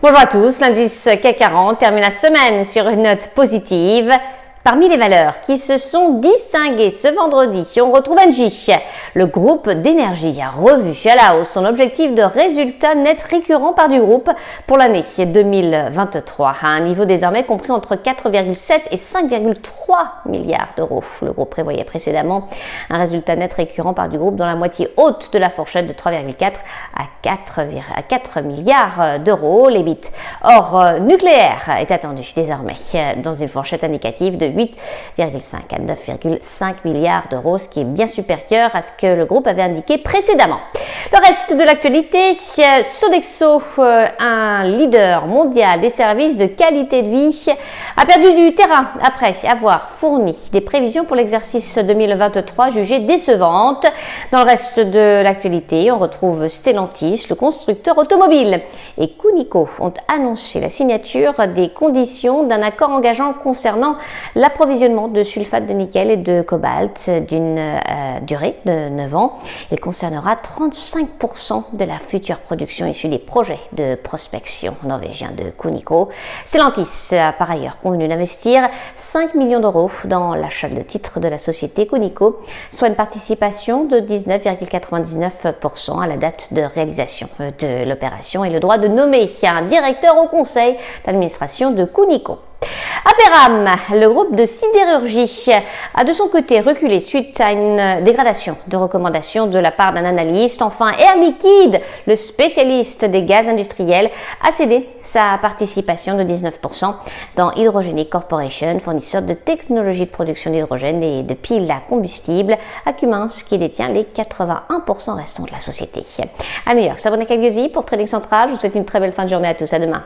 Bonjour à tous, l'indice CAC 40 termine la semaine sur une note positive. Parmi les valeurs qui se sont distinguées ce vendredi, on retrouve Engie. Le groupe d'énergie a revu à la hausse son objectif de résultat net récurrent par du groupe pour l'année 2023, à un niveau désormais compris entre 4,7 et 5,3 milliards d'euros. Le groupe prévoyait précédemment un résultat net récurrent par du groupe dans la moitié haute de la fourchette de 3,4 à 4 milliards d'euros. L'EBIT hors nucléaire est attendu désormais dans une fourchette indicative de 8,5 à 9,5 milliards d'euros, ce qui est bien supérieur à ce que le groupe avait indiqué précédemment. Le reste de l'actualité, Sodexo, un leader mondial des services de qualité de vie, a perdu du terrain après avoir fourni des prévisions pour l'exercice 2023 jugées décevantes. Dans le reste de l'actualité, on retrouve Stellantis, le constructeur automobile, et Cunico ont annoncé la signature des conditions d'un accord engageant concernant l'approvisionnement de sulfate de nickel et de cobalt d'une durée de 9 ans. Il concernera 35% de la future production issue des projets de prospection norvégiens de Cunico. Stellantis a par ailleurs convenu d'investir 5 millions d'euros dans l'achat de titres de la société Cunico, soit une participation de 19,99% à la date de réalisation de l'opération et le droit de nommer un directeur au conseil d'administration de Cunico. Aperam, le groupe de sidérurgie, a de son côté reculé suite à une dégradation de recommandations de la part d'un analyste. Enfin, Air Liquide, le spécialiste des gaz industriels, a cédé sa participation de 19% dans Hydrogenic Corporation, fournisseur de technologies de production d'hydrogène et de piles à combustible, à Cummins, qui détient les 81% restants de la société. À New York, c'est abonné à Calgary pour Trading Central. Je vous souhaite une très belle fin de journée à tous. À demain.